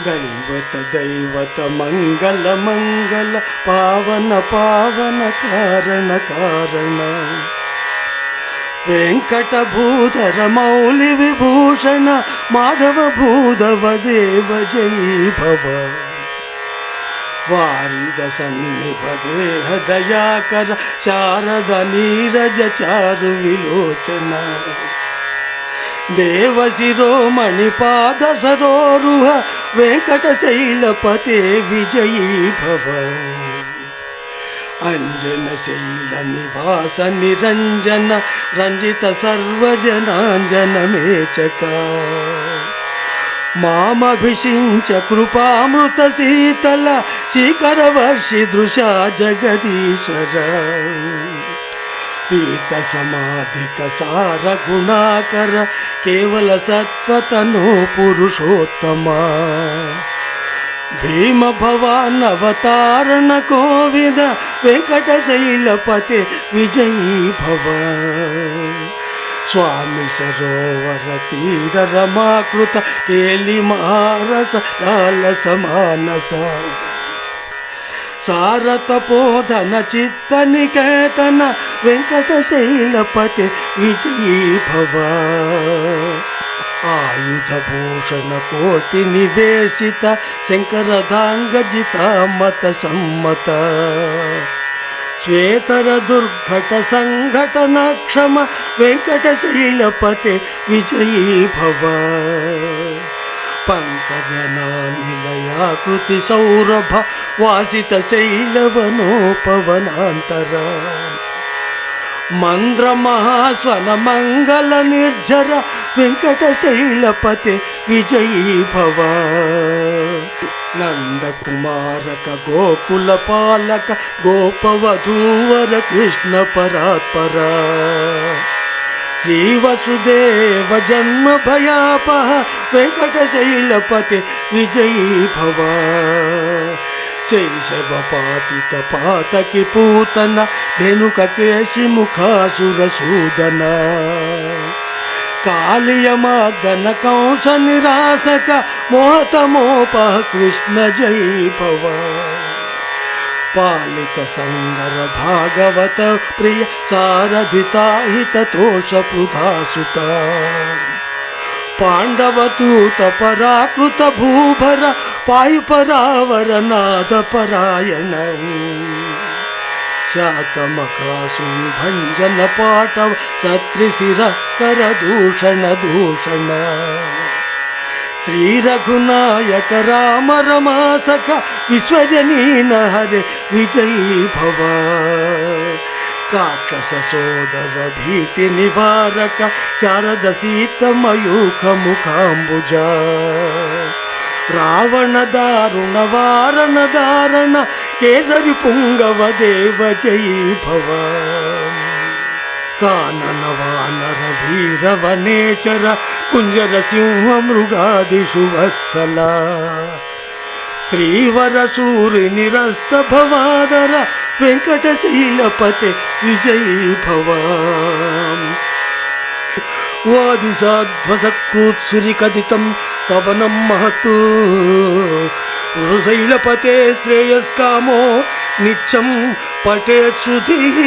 दैवत दैवत मंगल मंगल पावन पावन कारण कारण वेंकटभूधर मौलि विभूषण माधव भूधव देव जयी भव वारिद सन्निभ देह दयाकर शारद नीरज चारु विलोचन देव शिरोमणिपाद सरोरुह वेंकटशैलपते विजयी भव अंजन शैल निवास निरंजन रंजित सर्वजनांजन मेचका मामभिषिञ्च कृपामृत शीतल शिखर वर्षि दृशा जगदीश्वर पीत समाधिक सार गुणाकर केवल सत्वतनो पुरुषोत्तमा भीम भवान अवतारण कोविद वेंकटशैलपते विजयी भव स्वामी सरोवर तीर रमाकृत केली महारस लालस मानस सारत पोधन चित्त निकेतन वेंकटशैलपते विजयी भव आयुध भूषण कोटि निवेशित शंकरदांगजिता मत सम्मत श्वेतर दुर्घट संघटन क्षम वेंकटशैलपते विजयी भव पंकजनानिलयाकृति सौरभ वासित शैलवनोपवनांतर मंद्र महास्वन मंगल निर्झर वेंकटशैलपते विजयी भव नंद कुमारक गोकुल पालक गोपवधूवर कृष्ण परात्पर श्री वसुदेव जन्म भयापह वेंकटशैलपते विजयी भव शैशव पातित पातकी पूतन धेनुक केशि मुखासुर सूदन कालिय मर्दन कंस निरासक मोहत मोपह कृष्ण जयी भव पालित संगर भागवत प्रिय सारधिता हित तोष पुधासुत पांडवतूत पराकृत भूभर पायु परावर नाद परायण शातमकासुभंजन पाटव छत्रिशिर कर दूषण दूषण श्री रघुनायक राम रमासक विश्वजनीन हरे विजयी भव राक्षस सोदर भीति निवारक शारद सीत मयूख मुखांबुज रावण दारुण वारण दारण केसरी पुंगव देव जयी भव कानन वानर वीर वनेचर कुंजर सिंह मृगादिषु वत्सला श्रीवर सूरि निरस्त भवादर वेंकटशैलपते विजयी भव वादिसाध्वसकृत्सुरिकदितं स्तवनं महत् शैलपते श्रेयस्कामो नित्यं पठेत् श्रुतिः।